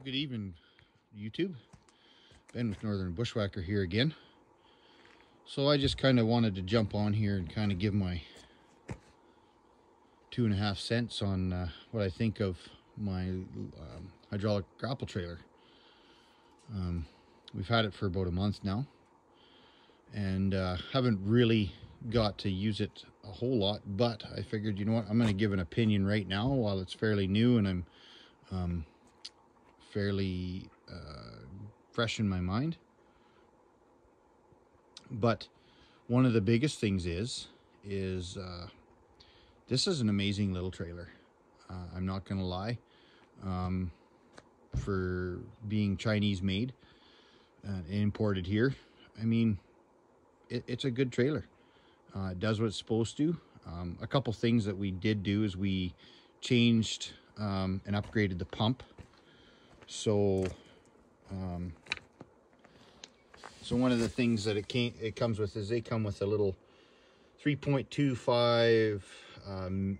Good evening, YouTube. Ben with Northern Bushwhacker here again. So I just kind of wanted to jump on here and kind of give my 2.5 cents on what I think of my hydraulic grapple trailer. We've had it for about a month now, and haven't really got to use it a whole lot, but I figured, you know what, I'm going to give an opinion right now while it's fairly new and I'm fairly fresh in my mind. But one of the biggest things is this is an amazing little trailer. I'm not gonna lie, for being Chinese made and imported here. I mean, it's a good trailer. It does what it's supposed to. A couple things that we did do is we changed and upgraded the pump. So one of the things that it comes with is they come with a little 3.25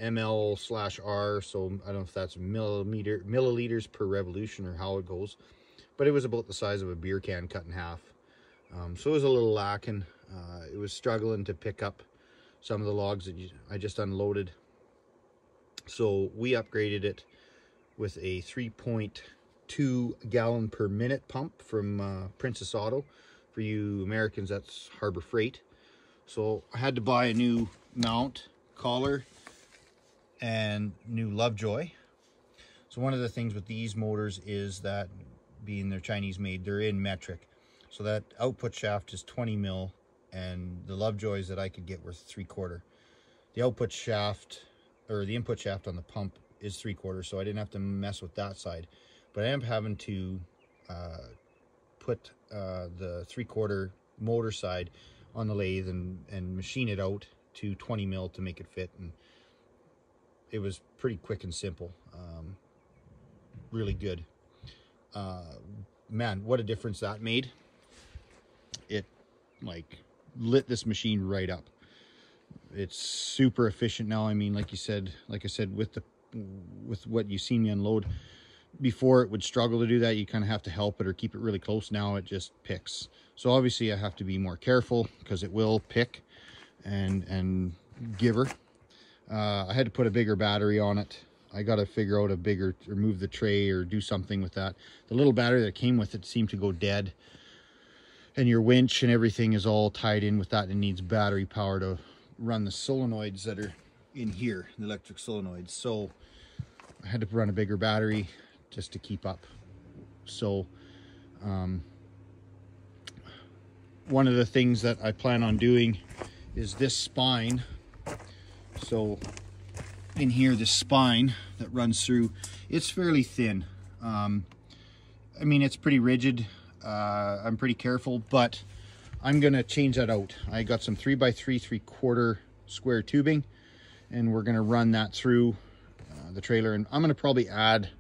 ml/R. So I don't know if that's milliliters per revolution or how it goes, but it was about the size of a beer can cut in half. So it was a little lacking. It was struggling to pick up some of the logs that I just unloaded. So we upgraded it with a 3.2 gallon per minute pump from Princess Auto. For you Americans, that's Harbor Freight. So I had to buy a new mount, collar, and new Lovejoy. So one of the things with these motors is that, being they're Chinese made, they're in metric. So that output shaft is 20 mil, and the Lovejoys that I could get were 3/4. The output shaft, or the input shaft on the pump, is 3/4, so I didn't have to mess with that side. But I am having to put the 3/4 motor side on the lathe and machine it out to 20 mil to make it fit, and it was pretty quick and simple. Really good. Man, what a difference that made. It like lit this machine right up. It's super efficient now. I mean, like I said, with what you see me unload, before it would struggle to do that. You kind of have to help it or keep it really close. Now it just picks. So obviously I have to be more careful because it will pick and give her. I had to put a bigger battery on it. I got to figure out or move the tray or do something with that. The little battery that came with it seemed to go dead, and your winch and everything is all tied in with that. It needs battery power to run the solenoids that are in here, the electric solenoids. So I had to run a bigger battery just to keep up. So one of the things that I plan on doing is this spine. So in here, this spine that runs through, it's fairly thin. I mean, it's pretty rigid. I'm pretty careful, but I'm gonna change that out. I got some 3x3 3/4 square tubing, and we're gonna run that through the trailer, and I'm gonna probably add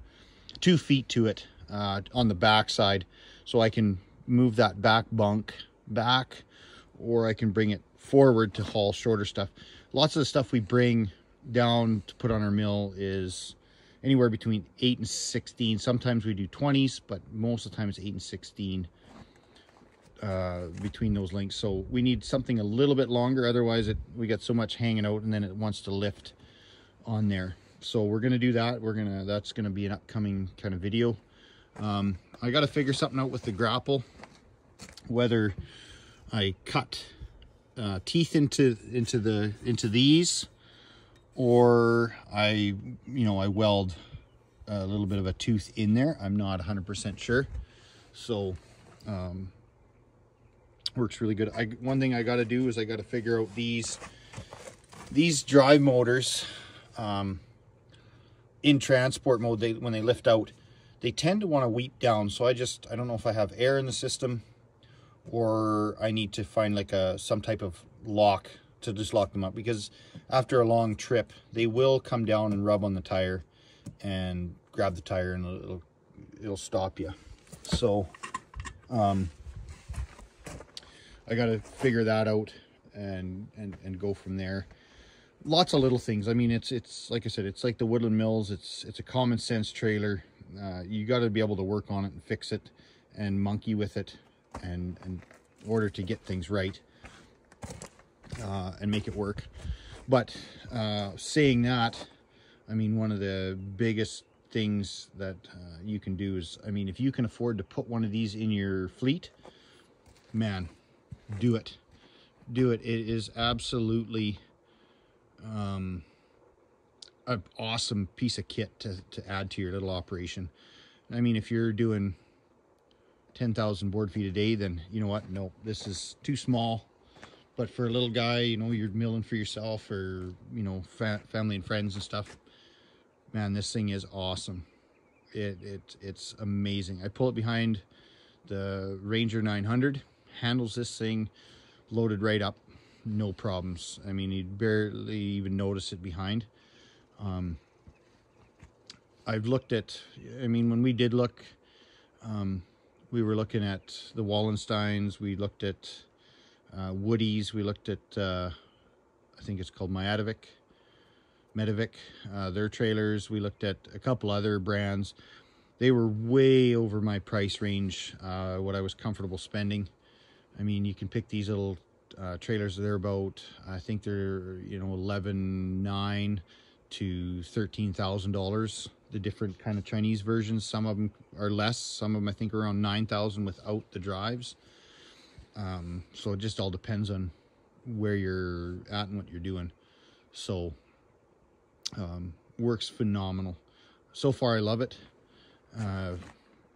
2 feet to it on the back side, so I can move that back bunk back, or I can bring it forward to haul shorter stuff. Lots of the stuff we bring down to put on our mill is anywhere between 8 and 16. Sometimes we do 20s, but most of the time it's 8 and 16 between those links. So we need something a little bit longer, otherwise we got so much hanging out and then it wants to lift on there. So we're gonna do that. That's gonna be an upcoming kind of video. I got to figure something out with the grapple, whether I cut teeth into these, or I weld a little bit of a tooth in there. I'm not 100% sure. So works really good. One thing I got to do is I got to figure out these drive motors. In transport mode, when they lift out, they tend to want to weep down. So I don't know if I have air in the system, or I need to find like some type of lock to just lock them up, because after a long trip they will come down and rub on the tire and grab the tire, and it'll stop you. So I got to figure that out and go from there. Lots of little things. I mean, it's like I said, it's like the Woodland Mills. It's a common sense trailer. You got to be able to work on it and fix it and monkey with it and in order to get things right and make it work. But saying that, I mean, one of the biggest things that you can do is, I mean, if you can afford to put one of these in your fleet, man, do it. Do it. It is absolutely an awesome piece of kit to add to your little operation. I mean, if you're doing 10,000 board feet a day, then you know what? No, this is too small. But for a little guy, you know, you're milling for yourself or, you know, family and friends and stuff, man, this thing is awesome. It's amazing. I pull it behind the Ranger 900, handles this thing loaded right up, no problems. I mean, you'd barely even notice it behind. I've looked at, I mean, when we did look, we were looking at the Wallensteins, we looked at Woody's, we looked at, I think it's called Medivik, their trailers. We looked at a couple other brands. They were way over my price range, what I was comfortable spending. I mean, you can pick these little trailers. They're about, I think they're, you know, $11,900 to $13,000. The different kind of Chinese versions. Some of them are less. Some of them I think are around $9,000 without the drives. So it just all depends on where you're at and what you're doing. So works phenomenal. So far I love it.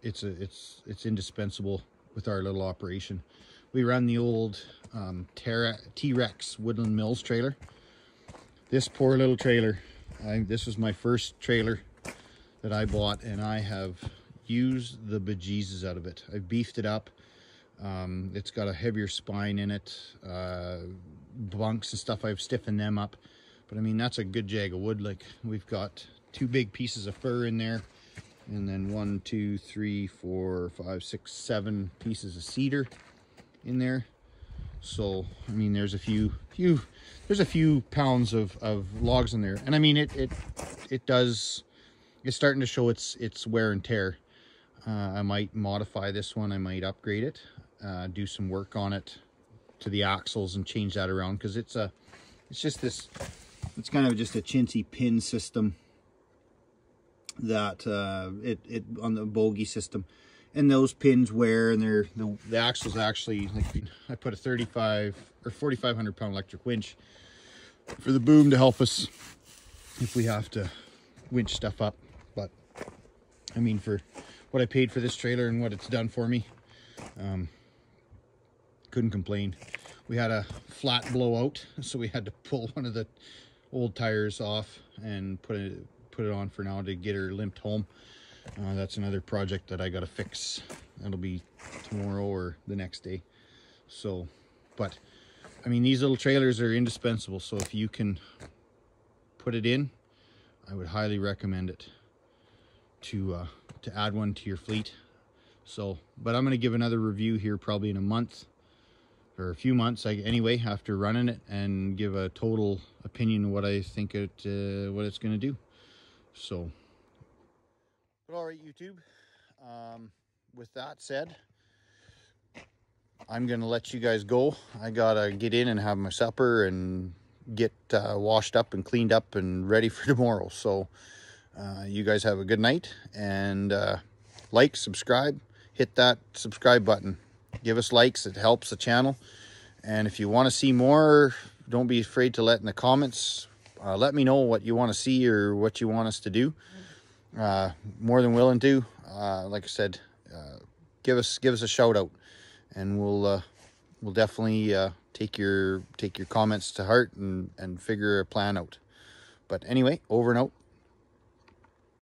It's indispensable with our little operation. We run the old T-Rex Woodland Mills trailer. This poor little trailer, this was my first trailer that I bought, and I have used the bejesus out of it. I've beefed it up. It's got a heavier spine in it. Bunks and stuff, I've stiffened them up. But I mean, that's a good jag of wood. Like, we've got 2 big pieces of fir in there, and then 1, 2, 3, 4, 5, 6, 7 pieces of cedar in there. So I mean, there's a few pounds of logs in there, and I mean, it's starting to show its wear and tear. I might modify this one. I might upgrade it, do some work on it to the axles and change that around, because it's kind of just a chintzy pin system that it on the bogie system, and those pins wear, and the axles actually, like, I put a 35 or 4,500 pound electric winch for the boom to help us if we have to winch stuff up. But I mean, for what I paid for this trailer and what it's done for me, couldn't complain. We had a flat blowout, so we had to pull one of the old tires off and put it on for now to get her limped home. That's another project that I got to fix. That'll be tomorrow or the next day. So, but I mean, these little trailers are indispensable. So if you can put it in, I would highly recommend it to add one to your fleet. So, but I'm going to give another review here probably in a month or a few months anyway, after running it, and give a total opinion of what I think what it's going to do. So, but all right, YouTube, with that said, I'm gonna let you guys go. I gotta get in and have my supper and get washed up and cleaned up and ready for tomorrow. So you guys have a good night, and like, subscribe, hit that subscribe button, give us likes. It helps the channel. And if you want to see more, don't be afraid to let in the comments. Let me know what you want to see or what you want us to do. More than willing to. Like I said, give us a shout out, and we'll definitely take your comments to heart and figure a plan out. But anyway, over and out.